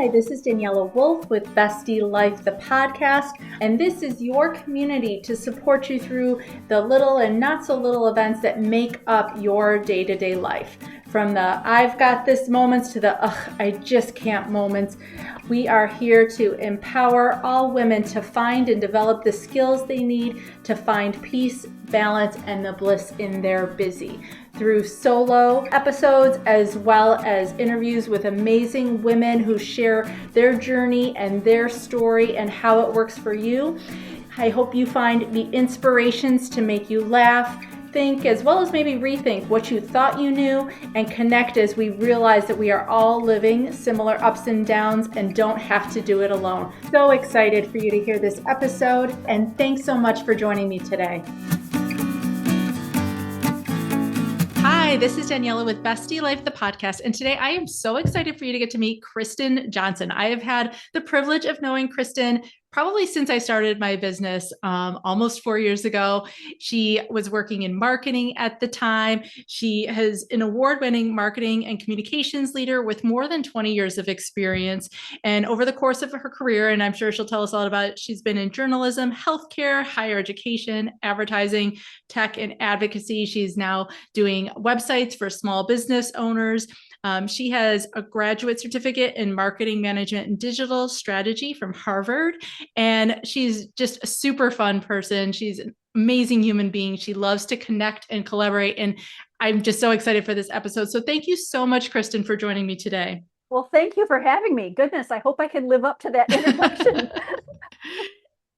Hi, this is Daniela Wolf with Bestie Life, the podcast, and this is your community to support you through the little and not so little events that make up your day-to-day life. From the I've got this moments to the I just can't moments. We are here to empower all women to find and develop the skills they need to find peace, balance, and the bliss in their busy. Through solo episodes as well as interviews with amazing women who share their journey and their story and how it works for you. I hope you find the inspirations to make you laugh, think, as well as maybe rethink what you thought you knew, and connect as we realize that we are all living similar ups and downs and don't have to do it alone. So excited for you to hear this episode, and thanks so much for joining me today. Hi, this is Daniela with Bestie Life, the podcast. And today I am so excited for you to get to meet Kristen Johnson. I have had the privilege of knowing Kristen probably since I started my business almost 4 years ago. She was working in marketing at the time. She has an award-winning marketing and communications leader with more than 20 years of experience. And over the course of her career, and I'm sure she'll tell us a lot about it, she's been in journalism, healthcare, higher education, advertising, tech, and advocacy. She's now doing websites for small business owners. She has a graduate certificate in marketing management and digital strategy from Harvard. And she's just a super fun person. She's an amazing human being. She loves to connect and collaborate. And I'm just so excited for this episode. So thank you so much, Kristen, for joining me today. Well, thank you for having me. Goodness, I hope I can live up to that introduction.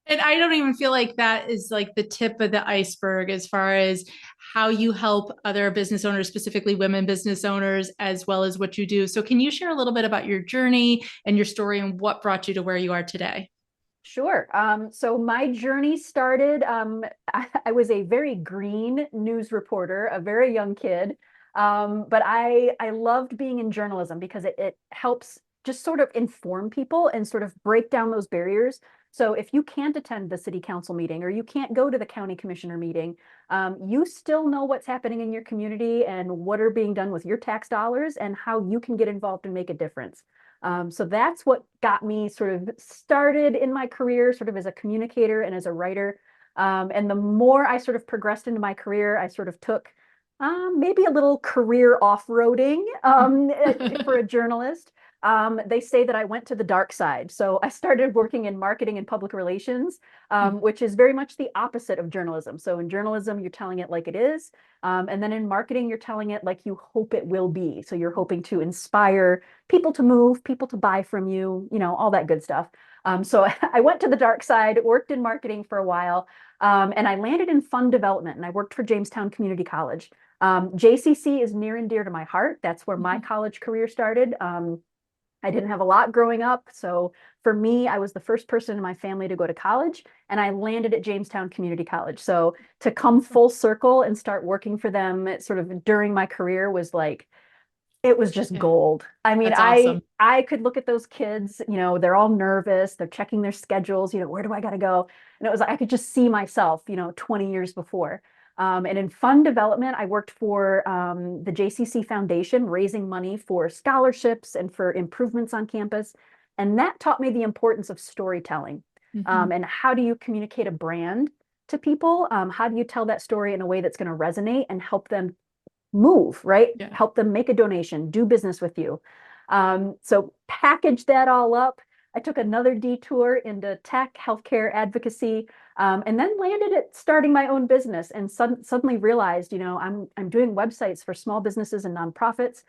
And I don't even feel like that is like the tip of the iceberg as far as how you help other business owners, specifically women business owners, as well as what you do. So can you share a little bit about your journey and your story and what brought you to where you are today? Sure. So my journey started, I was a very green news reporter, a very young kid. But I loved being in journalism because it helps just sort of inform people and sort of break down those barriers. So if you can't attend the city council meeting or you can't go to the county commissioner meeting, you still know what's happening in your community and what are being done with your tax dollars and how you can get involved and make a difference. So that's what got me sort of started in my career, sort of as a communicator and as a writer. And the more I sort of progressed into my career, I sort of took maybe a little career off-roading for a journalist. They say that I went to the dark side. So I started working in marketing and public relations, which is very much the opposite of journalism. So in journalism, you're telling it like it is. And then in marketing, you're telling it like you hope it will be. So you're hoping to inspire people to move, people to buy from you, all that good stuff. So I went to the dark side, worked in marketing for a while, and I landed in fund development, and I worked for Jamestown Community College. JCC is near and dear to my heart. That's where my college career started. I didn't have a lot growing up. So for me, I was the first person in my family to go to college, and I landed at Jamestown Community College. So to come full circle and start working for them sort of during my career was like, it was just gold. I mean, That's awesome. I could look at those kids, they're all nervous, they're checking their schedules, where do I got to go? And it was like, I could just see myself, 20 years before. And in fund development, I worked for the JCC Foundation, raising money for scholarships and for improvements on campus. And that taught me the importance of storytelling. And how do you communicate a brand to people? How do you tell that story in a way that's going to resonate and help them move, right? Yeah. Help them make a donation, do business with you. So package that all up. I took another detour into tech, healthcare, advocacy, and then landed at starting my own business and suddenly realized, I'm doing websites for small businesses and nonprofits,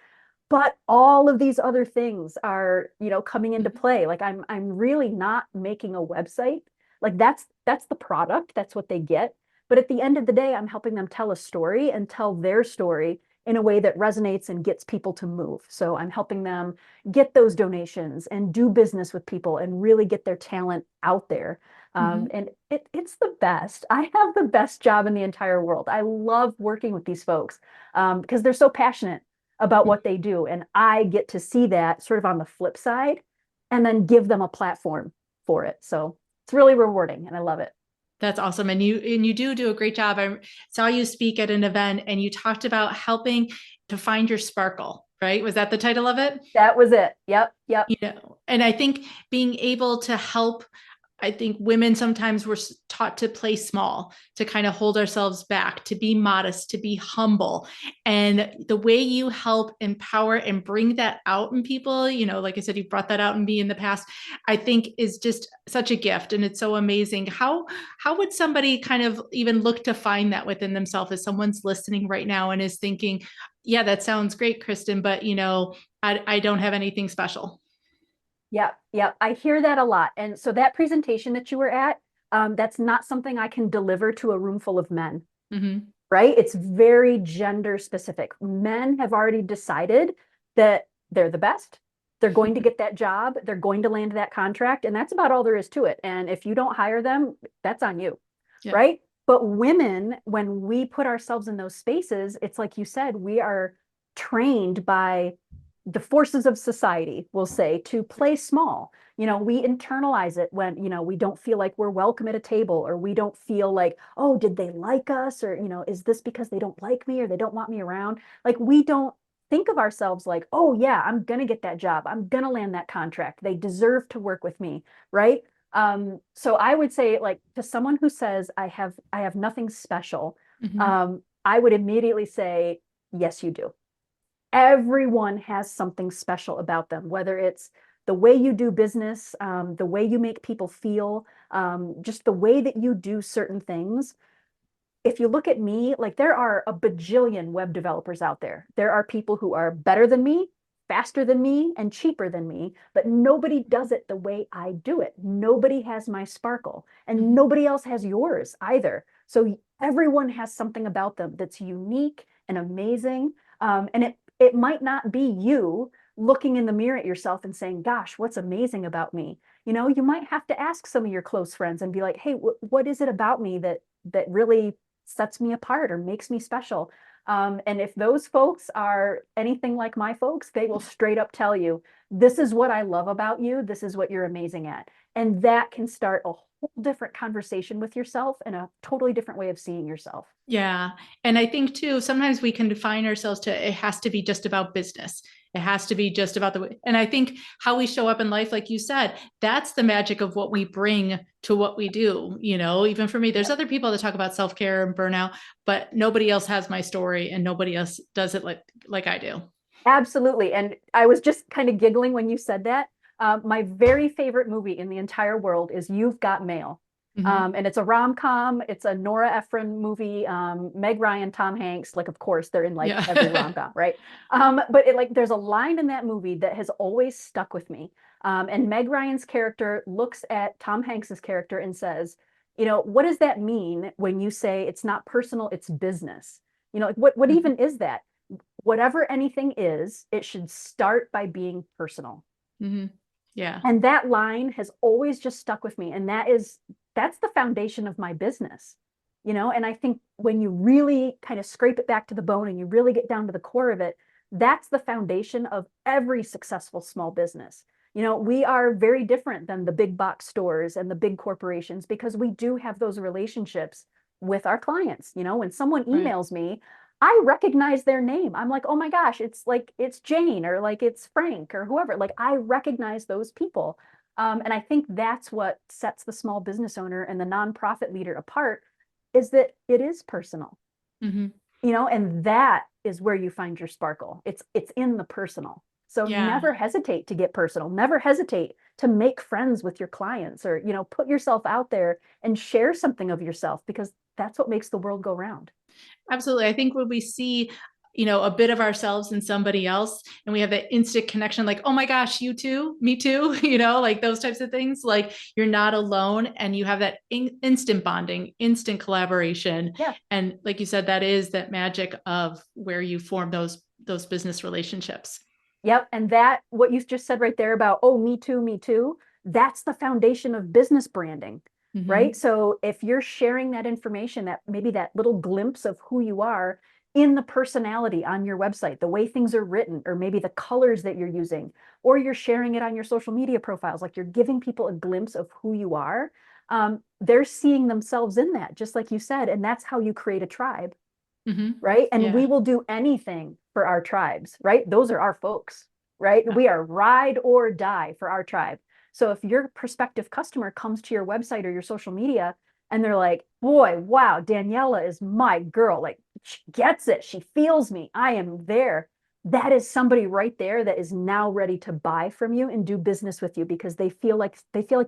but all of these other things are, coming into play. Like I'm really not making a website. Like that's the product, that's what they get. But at the end of the day, I'm helping them tell a story and tell their story in a way that resonates and gets people to move. So I'm helping them get those donations and do business with people and really get their talent out there. And it's the best. I have the best job in the entire world. I love working with these folks because they're so passionate about what they do. And I get to see that sort of on the flip side and then give them a platform for it. So it's really rewarding and I love it. That's awesome. And you do a great job. I saw you speak at an event and you talked about helping to find your sparkle. right? Was that the title of it? That was it. Yep. Yep. And I think being able to help, I think women sometimes were taught to play small, to kind of hold ourselves back, to be modest, to be humble. And the way you help empower and bring that out in people, like I said, you've brought that out in me in the past, I think is just such a gift. And it's so amazing. How would somebody kind of even look to find that within themselves, if someone's listening right now and is thinking, yeah, that sounds great, Kristen, but I don't have anything special. Yep. Yep. I hear that a lot. And so that presentation that you were at, that's not something I can deliver to a room full of men. Mm-hmm. Right? It's very gender specific. Men have already decided that they're the best. They're going to get that job. They're going to land that contract. And that's about all there is to it. And if you don't hire them, that's on you. Yeah. Right? But women, when we put ourselves in those spaces, it's like you said, we are trained by the forces of society, we'll say, to play small. We internalize it when, we don't feel like we're welcome at a table, or we don't feel like, oh, did they like us? Or, is this because they don't like me or they don't want me around? Like, we don't think of ourselves like, oh yeah, I'm going to get that job. I'm going to land that contract. They deserve to work with me. Right. So I would say, like, to someone who says, I have nothing special, Mm-hmm. I would immediately say, yes, you do. Everyone has something special about them, whether it's the way you do business, the way you make people feel, just the way that you do certain things. If you look at me, like, there are a bajillion web developers out there. There are people who are better than me, faster than me, and cheaper than me, but nobody does it the way I do it. Nobody has my sparkle, and Mm-hmm. nobody else has yours either. So everyone has something about them that's unique and amazing. And it might not be you looking in the mirror at yourself and saying, gosh, what's amazing about me? You might have to ask some of your close friends and be like, hey, what is it about me that really sets me apart or makes me special? And if those folks are anything like my folks, they will straight up tell you, this is what I love about you. This is what you're amazing at. And that can start a whole different conversation with yourself and a totally different way of seeing yourself. Yeah. And I think too, sometimes we can define ourselves to, it has to be just about business. It has to be just about the way. And I think how we show up in life, like you said, that's the magic of what we bring to what we do. Even for me, there's Yep. other people that talk about self-care and burnout, but nobody else has my story and nobody else does it like I do. Absolutely. And I was just kind of giggling when you said that. My very favorite movie in the entire world is You've Got Mail. Mm-hmm. And it's a rom-com. It's a Nora Ephron movie. Meg Ryan, Tom Hanks, like, of course, they're in like every Yeah. rom-com, right? But like, there's a line in that movie that has always stuck with me. And Meg Ryan's character looks at Tom Hanks's character and says, what does that mean when you say it's not personal, it's business? Like, what Mm-hmm. even is that? Whatever anything is, it should start by being personal. Mm-hmm. Yeah. And that line has always just stuck with me. And that's the foundation of my business. And I think when you really kind of scrape it back to the bone and you really get down to the core of it, that's the foundation of every successful small business. We are very different than the big box stores and the big corporations because we do have those relationships with our clients. When someone Right. emails me, I recognize their name. I'm like, oh my gosh, it's Jane, or like it's Frank, or whoever. Like, I recognize those people. And I think that's what sets the small business owner and the nonprofit leader apart, is that it is personal. Mm-hmm. And that is where you find your sparkle. It's in the personal. So Yeah. never hesitate to get personal. Never hesitate to make friends with your clients, or, put yourself out there and share something of yourself, because that's what makes the world go round. Absolutely. I think when we see, a bit of ourselves in somebody else and we have that instant connection, like, oh my gosh, you too, me too, like those types of things, like you're not alone and you have that instant bonding, instant collaboration. Yeah. And like you said, that is that magic of where you form those business relationships. Yep. And that, what you just said right there about, oh, me too, that's the foundation of business branding, right? Mm-hmm. So if you're sharing that information, that maybe that little glimpse of who you are in the personality on your website, the way things are written, or maybe the colors that you're using, or you're sharing it on your social media profiles, like you're giving people a glimpse of who you are, they're seeing themselves in that, just like you said. And that's how you create a tribe, Mm-hmm. right? And we Yeah. will do anything for our tribes, right? Those are our folks, right? We are ride or die for our tribe. So if your prospective customer comes to your website or your social media and they're like, boy, wow, Daniela is my girl. Like, she gets it. She feels me. I am there. That is somebody right there that is now ready to buy from you and do business with you because they feel like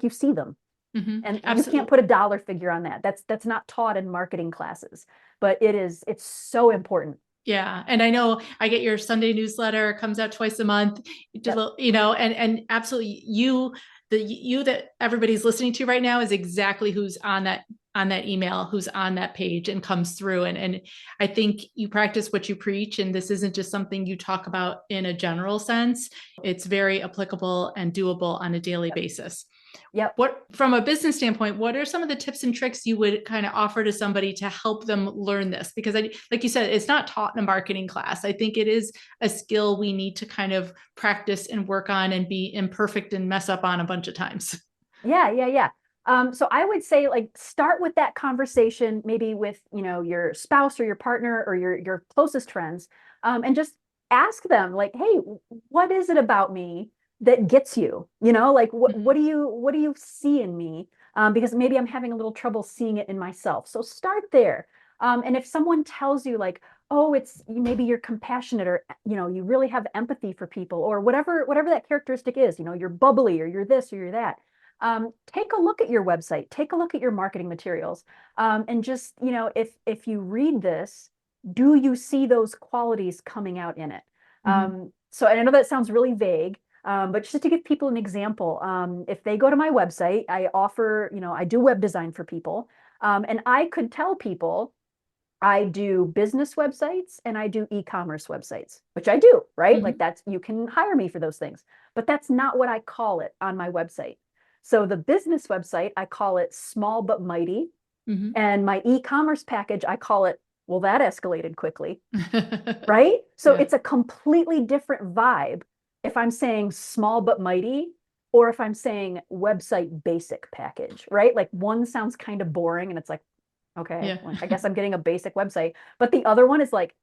you see them. And you can't Absolutely. put a dollar figure on that. That's not taught in marketing classes, but it's so important. Yeah. And I know I get your Sunday newsletter, it comes out twice a month, Yep. and absolutely you that everybody's listening to right now is exactly who's on that email, who's on that page and comes through. And I think you practice what you preach. And this isn't just something you talk about in a general sense. It's very applicable and doable on a daily Yep. basis. Yep. What, from a business standpoint, what are some of the tips and tricks you would kind of offer to somebody to help them learn this? Because like you said, it's not taught in a marketing class. I think it is a skill we need to kind of practice and work on and be imperfect and mess up on a bunch of times. Yeah, yeah, yeah. So I would say like start with that conversation, maybe with, your spouse or your partner or your closest friends, and just ask them like, hey, what is it about me that gets you? Like what do you see in me? Because maybe I'm having a little trouble seeing it in myself. So start there. And if someone tells you like, oh, it's maybe you're compassionate or you really have empathy for people or whatever that characteristic is, you're bubbly or you're this or you're that, take a look at your website, take a look at your marketing materials, and just, if you read this, do you see those qualities coming out in it? Mm-hmm. So and I know that sounds really vague, but just to give people an example, if they go to my website, I offer, I do web design for people, and I could tell people I do business websites and I do e-commerce websites, which I do, right? Like Mm-hmm. you can hire me for those things, but that's not what I call it on my website. So the business website, I call it small but mighty. And my e-commerce package, I call it, well, that escalated quickly, Mm-hmm. right? So Yeah. it's a completely different vibe if I'm saying small but mighty or if I'm saying website basic package, right? Like one sounds kind of boring and it's like, okay, Yeah. well, I guess I'm getting a basic website. But the other one is like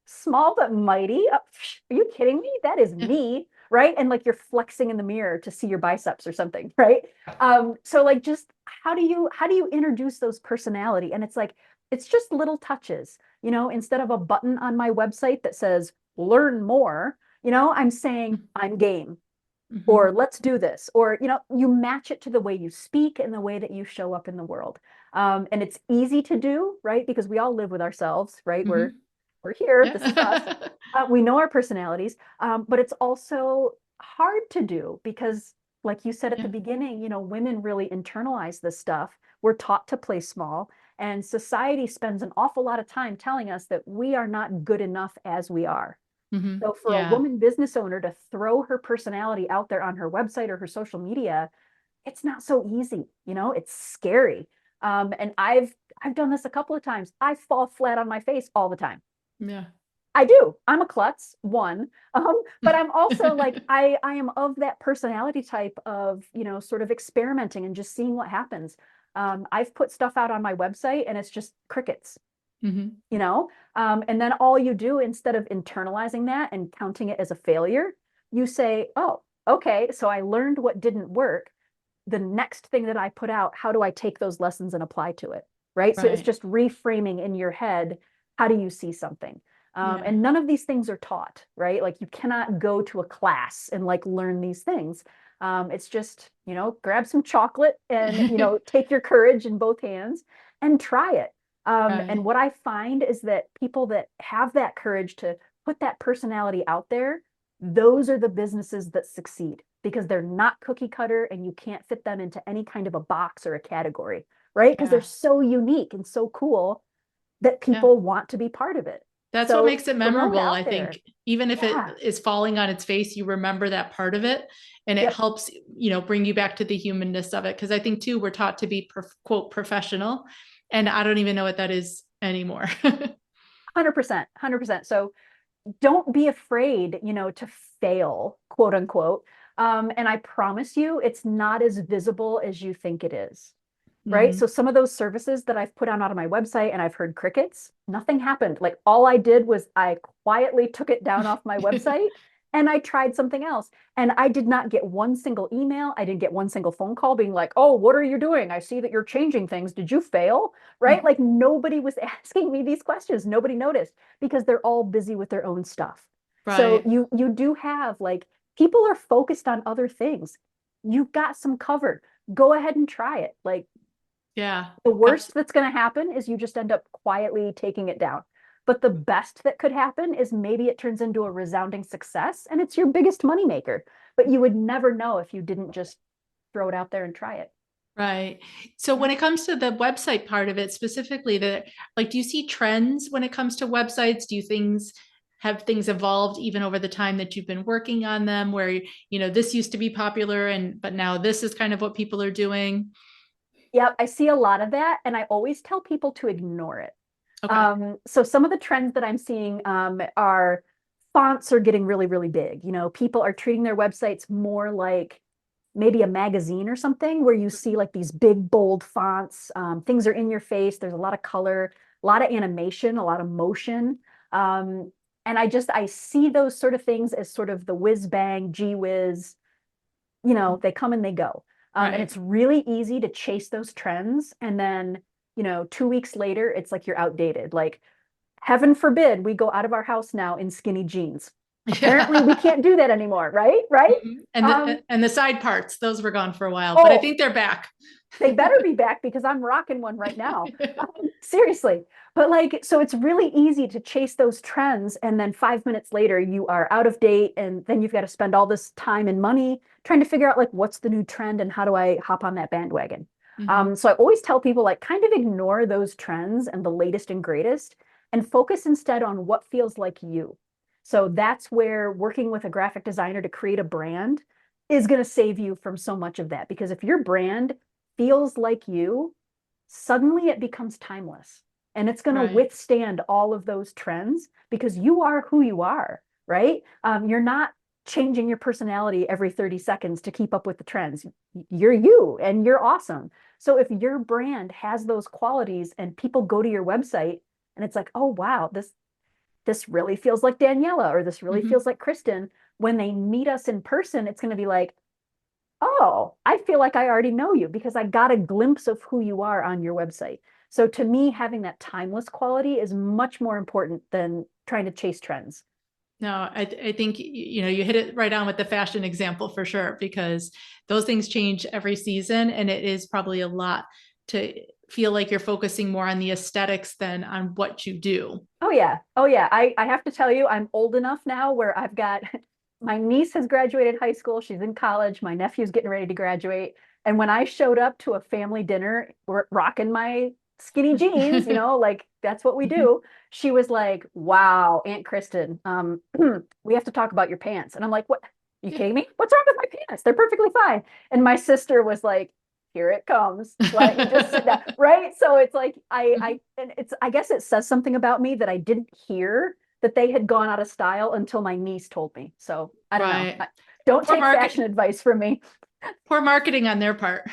small but mighty. Are you kidding me? That is me, right? And like you're flexing in the mirror to see your biceps or something, right? So like just how do you introduce those personality? And it's like it's just little touches, instead of a button on my website that says learn more, I'm saying I'm game Mm-hmm. or let's do this, or you match it to the way you speak and the way that you show up in the world. And it's easy to do, right? Because we all live with ourselves, right? we're Mm-hmm. we're here, this is us. Yeah. We know our personalities, but it's also hard to do because like you said at Yeah. the beginning, women really internalize this stuff. We're taught to play small, and society spends an awful lot of time telling us that we are not good enough as we are. Mm-hmm. So for a Yeah. woman business owner to throw her personality out there on her website or her social media, it's not so easy. It's scary. And I've done this a couple of times. I fall flat on my face all the time. Yeah. I do. I'm a klutz, one. But I'm also like I am of that personality type of, sort of experimenting and just seeing what happens. I've put stuff out on my website and it's just crickets. Mm-hmm. And then all you do instead of internalizing that and counting it as a failure, you say, oh, okay, so I learned what didn't work. The next thing that I put out, how do I take those lessons and apply to it? Right. So it's Right. just reframing in your head. How do you see something? Yeah. And none of these things are taught, right? Like you cannot go to a class and like learn these things. It's just, grab some chocolate and, take your courage in both hands and try it. And Right. what I find is that people that have that courage to put that personality out there, those are the businesses that succeed because they're not cookie cutter and you can't fit them into any kind of a box or a category, right? Because they're Yeah. so unique and so cool that Yeah. people want to be part of it. That's what So makes it throw it memorable. I out think there. even if it Yeah, is falling on its face, you remember that part of it and it yep, helps, bring you back to the humanness of it. Cause I think too, we're taught to be quote professional and I don't even know what that is anymore. 100%, 100%. So don't be afraid, to fail, quote unquote. And I promise you, it's not as visible as you think it is. right? Hmm. So some of those services that I've put on my website and I've heard crickets, nothing happened. Like all I did was I quietly took it down off my website and I tried something else. And I did not get one single email. I didn't get one single phone call being like, oh, what are you doing? I see that you're changing things. Did you fail? Right? Like nobody was asking me these questions. Nobody noticed because they're all busy with their own stuff. So Right. you do have like people are focused on other things. You've got some covered. Go ahead and try it. Like Yeah. the worst that's going to happen is you just end up quietly taking it down. But the best that could happen is maybe it turns into a resounding success and it's your biggest moneymaker. But you would never know if you didn't just throw it out there and try it. Right. So Yeah. when it comes to the website part of it specifically, do you see trends when it comes to websites? Do you have things evolved even over the time that you've been working on them where, this used to be popular but now this is kind of what people are doing? Yep, I see a lot of that, and I always tell people to ignore it. Okay. So some of the trends that I'm seeing are fonts are getting really, really big. You know, people are treating their websites more like maybe a magazine or something where you see like these big, bold fonts. Things are in your face. There's a lot of color, a lot of animation, a lot of motion. Um, and I see those sort of things as sort of the whiz bang, gee whiz, they come and they go. And Right. it's really easy to chase those trends. And then, 2 weeks later, it's like you're outdated. Like, heaven forbid we go out of our house now in skinny jeans. Apparently, we Yeah. can't do that anymore, right? Right? Mhm. And Um, the side parts, those were gone for a while, but I oh, think they're back. they better be back because I'm rocking one right now. Seriously. But like, so it's really easy to chase those trends. And then 5 minutes later, you are out of date. And then you've got to spend all this time and money trying to figure out like, what's the new trend and how do I hop on that bandwagon? Hmm. So I always tell people like, kind of ignore those trends and the latest and greatest and focus instead on what feels like you. So that's where working with a graphic designer to create a brand is going to save you from so much of that. Because if your brand feels like you, suddenly it becomes timeless and it's going to Right. withstand all of those trends because you are who you are, right? You're not changing your personality every 30 seconds to keep up with the trends. You're you and you're awesome. So if your brand has those qualities and people go to your website and it's like, oh wow, this really feels like Daniela or this really Hmm. feels like Kristen, when they meet us in person, it's going to be like, oh, I feel like I already know you because I got a glimpse of who you are on your website. So to me, having that timeless quality is much more important than trying to chase trends. No, I think you hit it right on with the fashion example for sure, because those things change every season, and it is probably a lot to feel like you're focusing more on the aesthetics than on what you do. Oh yeah. Oh yeah. I have to tell you, I'm old enough now where I've got my niece has graduated high school. She's in college. My nephew's getting ready to graduate. And when I showed up to a family dinner, rocking my skinny jeans, like that's what we do. She was like, wow, Aunt Kristen, we have to talk about your pants. And I'm like, what? You Yeah. kidding me? What's wrong with my pants? They're perfectly fine. And my sister was like, here it comes. Why don't you just sit down? Right. So it's like and I guess it says something about me that I didn't hear that they had gone out of style until my niece told me. So I don't know. Right. Don't Poor take fashion market, advice from me. poor marketing on their part.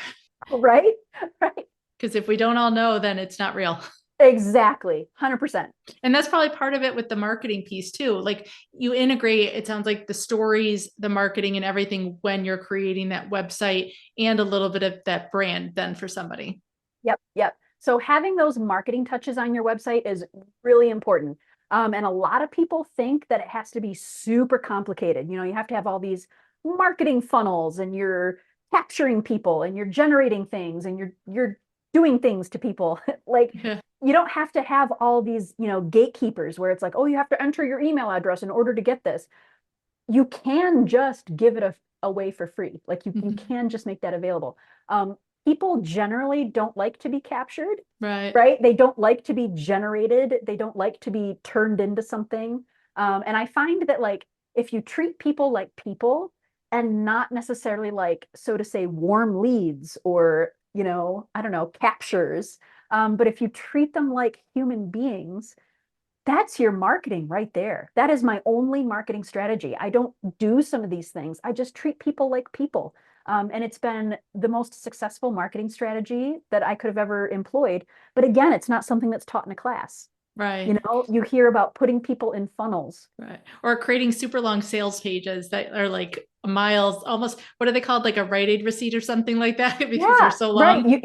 Right. Right. Because if we don't all know, then it's not real. Exactly. 100%. And that's probably part of it with the marketing piece too. Like you integrate, it sounds like the stories, the marketing, and everything when you're creating that website and a little bit of that brand then for somebody. Yep. Yep. So having those marketing touches on your website is really important. And a lot of people think that it has to be super complicated. You have to have all these marketing funnels and you're capturing people and you're generating things and you're doing things to people. Like Yeah. you don't have to have all these, gatekeepers where it's like, oh, you have to enter your email address in order to get this. You can just give it away for free. Like you Mhm. can just make that available. People generally don't like to be captured, Right. right? They don't like to be generated. They don't like to be turned into something. And I find that like if you treat people and not necessarily like, so to say, warm leads or, I don't know, captures, but if you treat them like human beings, that's your marketing right there. That is my only marketing strategy. I don't do some of these things. I just treat people like people. And it's been the most successful marketing strategy that I could have ever employed. But again, it's not something that's taught in a class. Right. You hear about putting people in funnels. Right. Or creating super long sales pages that are like miles, almost, what are they called? Like a Rite Aid receipt or something like that because they're Yeah, so right. long. You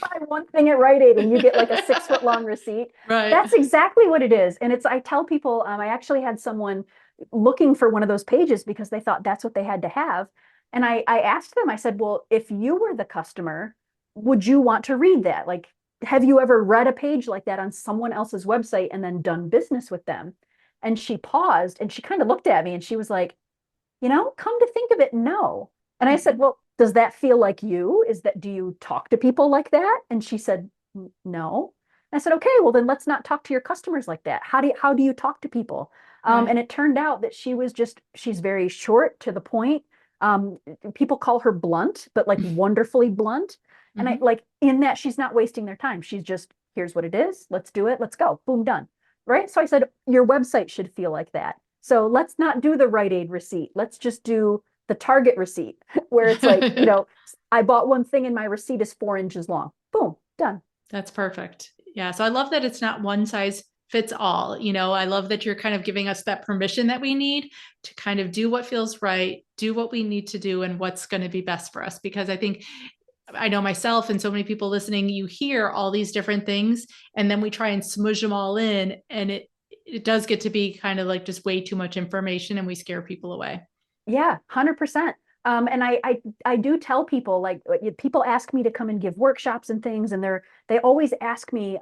buy one thing at Rite Aid and you get like a 6 foot long receipt. Right. That's exactly what it is. And I tell people, I actually had someone looking for one of those pages because they thought that's what they had to have. And I asked them, I said, well, if you were the customer, would you want to read that? Like, have you ever read a page like that on someone else's website and then done business with them? And she paused and she kind of looked at me and she was like, come to think of it, no. And I said, Mhm. well, does that feel like you? Do you talk to people like that? And she said, no. And I said, okay, well then let's not talk to your customers like that. How do you talk to people? Right. And it turned out that she's very short to the point. Um, People call her blunt, but like wonderfully blunt. And I Hmm. like in that she's not wasting their time. She's just, here's what it is. Let's do it. Let's go. Boom, done. Right. So I said, your website should feel like that. So let's not do the Rite Aid receipt. Let's just do the Target receipt where it's like, I bought one thing and my receipt is 4 inches long. Boom, done. That's perfect. Yeah. So I love that it's not one size fits all. I love that you're kind of giving us that permission that we need to kind of do what feels right, do what we need to do, and what's going to be best for us. Because I think I know myself and so many people listening, you hear all these different things and then we try and smudge them all in. And it does get to be kind of like just way too much information and we scare people away. Yeah, 100%. And I do tell people, like, people ask me to come and give workshops and things, and they always ask me,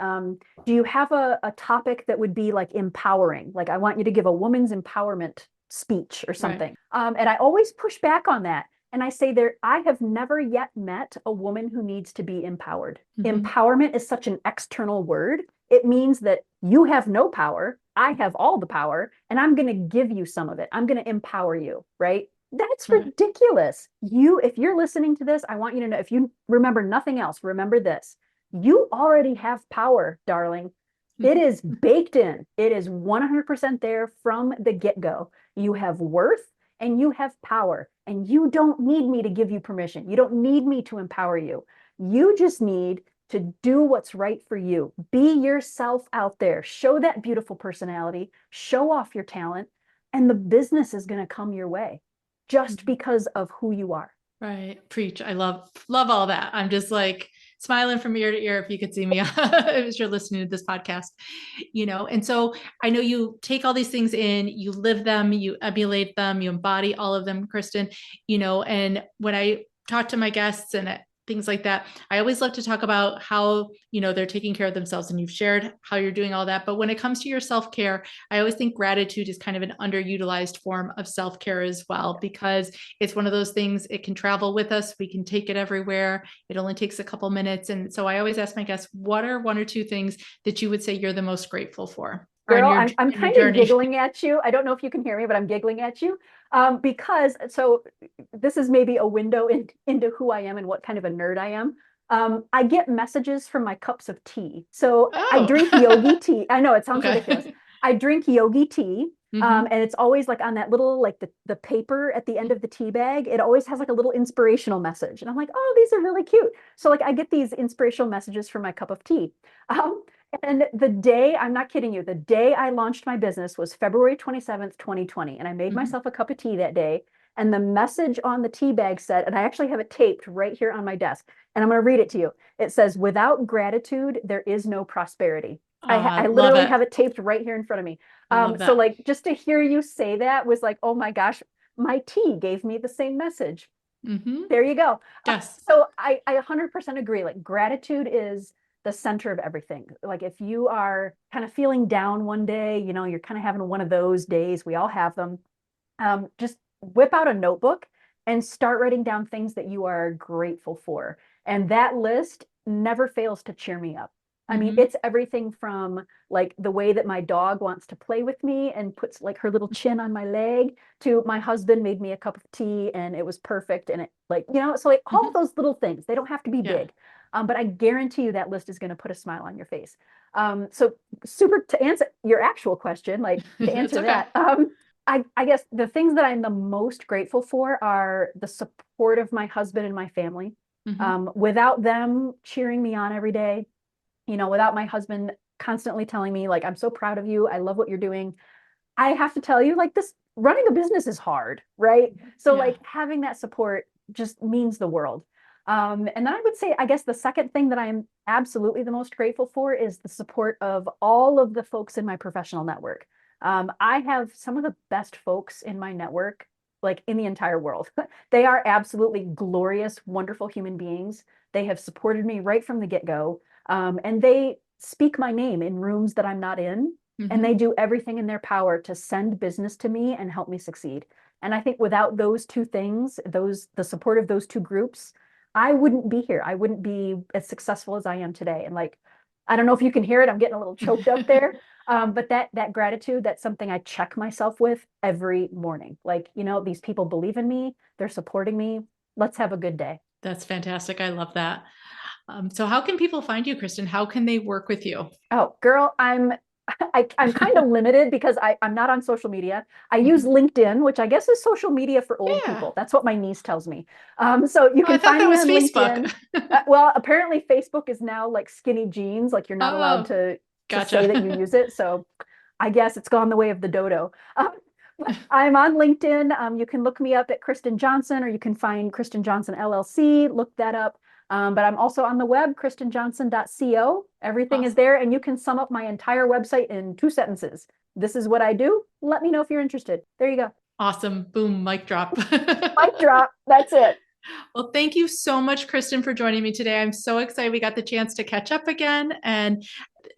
do you have a topic that would be like empowering? Like, I want you to give a woman's empowerment speech or Right. something. And I always push back on that. And I say I have never yet met a woman who needs to be empowered. Mm-hmm. Empowerment is such an external word. It means that you have no power. I have all the power, and I'm going to give you some of it. I'm going to empower you, right? That's Right. ridiculous. If you're listening to this, I want you to know, if you remember nothing else, remember this. You already have power, darling. It is baked in. It is 100% there from the get-go. You have worth and you have power, and you don't need me to give you permission. You don't need me to empower you. You just need to do what's right for you. Be yourself out there. Show that beautiful personality, show off your talent, and the business is going to come your way just because of who you are. Right. Preach. I love all that. I'm just like smiling from ear to ear if you could see me as you're listening to this podcast, And so I know you take all these things in, you live them, you emulate them, you embody all of them, Kristen, and when I talk to my guests and things like that, I always love to talk about how, they're taking care of themselves, and you've shared how you're doing all that. But when it comes to your self-care, I always think gratitude is kind of an underutilized form of self-care as well, because it's one of those things, it can travel with us. We can take it everywhere. It only takes a couple minutes. And so I always ask my guests, what are one or two things that you would say you're the most grateful for or Girl, I'm in your kind of journey? giggling at you. I don't know if you can hear me, but I'm giggling at you because this is maybe a window into who I am and what kind of a nerd I am. I get messages from my cups of tea. So I Oh, drink yogi tea. I know it sounds ridiculous. okay. I drink yogi tea. Hmm. And it's always like on that little, like the paper at the end of the tea bag, it always has like a little inspirational message. And I'm like, oh, these are really cute. So like I get these inspirational messages from my cup of tea. Um, and I'm not kidding you, the day I launched my business was February 27th, 2020. And I made Hmm. myself a cup of tea that day. And the message on the tea bag said, and I actually have it taped right here on my desk, and I'm going to read it to you. It says, without gratitude, there is no prosperity. I Love literally it. have it taped right here in front of me. I love So that. like just to hear you say that was like, oh my gosh, my tea gave me the same message. Hmm. There you go. Yes. So I 100% agree. Like gratitude is the center of everything. Like if you are kind of feeling down one day, you're kind of having one of those days, we all have them. Just whip out a notebook and start writing down things that you are grateful for. And that list never fails to cheer me up. I mean, Hmm. it's everything from like the way that my dog wants to play with me and puts like her little chin on my leg, to my husband made me a cup of tea and it was perfect. And it like, so like all Hmm. those little things, they don't have to be Yeah. big. But I guarantee you that list is going to put a smile on your face. So super to answer your actual question, like to It's answer okay. that, I guess the things that I'm the most grateful for are the support of my husband and my family. Hmm. Without them cheering me on every day, without my husband constantly telling me like, I'm so proud of you, I love what you're doing. I have to tell you, like, this running a business is hard, right? So Yeah. like having that support just means the world. And then I would say, I guess the second thing that I'm absolutely the most grateful for is the support of all of the folks in my professional network. I have some of the best folks in my network, like in the entire world. They are absolutely glorious, wonderful human beings. They have supported me right from the get-go. And they speak my name in rooms that I'm not in, and they Hmm. do everything in their power to send business to me and help me succeed. And I think without those two things, the support of those two groups, I wouldn't be here. I wouldn't be as successful as I am today. And like, I don't know if you can hear it. I'm getting a little choked up there. But that gratitude, that's something I check myself with every morning. Like, these people believe in me. They're supporting me. Let's have a good day. That's fantastic. I love that. So how can people find you, Kristen? How can they work with you? Oh, girl, I'm kind of limited because I'm not on social media. I use Mhm. LinkedIn, which I guess is social media for old Yeah. people. That's what my niece tells me. So you Oh, I can thought find that me was on Facebook. LinkedIn. Well, apparently Facebook is now like skinny jeans, like you're not allowed Oh, to say gotcha. that you use it. So I guess it's gone the way of the dodo. I'm on LinkedIn. You can look me up at Kristen Johnson, or you can find Kristen Johnson LLC. Look that up. But I'm also on the web, kristenjohnson.co. Everything is Awesome. there, and you can sum up my entire website in 2 sentences. This is what I do. Let me know if you're interested. There you go. Awesome. Boom, mic drop. Mic drop. That's it. Well, thank you so much, Kristen, for joining me today. I'm so excited we got the chance to catch up again and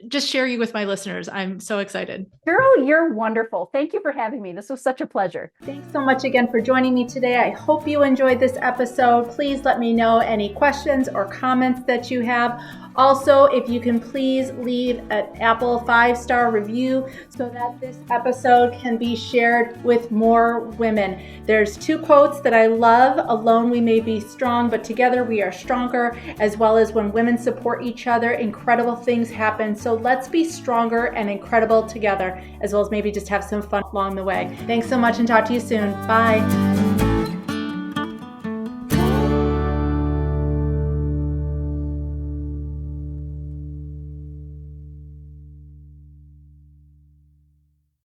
just share you with my listeners. I'm so excited. Girl, you're wonderful. Thank you for having me. This was such a pleasure. Thanks so much again for joining me today. I hope you enjoyed this episode. Please let me know any questions or comments that you have. Also, if you can please leave an Apple 5-star review so that this episode can be shared with more women. There's 2 quotes that I love. Alone we may be strong, but together we are stronger, as well as when women support each other, incredible things happen. So let's be stronger and incredible together, as well as maybe just have some fun along the way. Thanks so much and talk to you soon. Bye.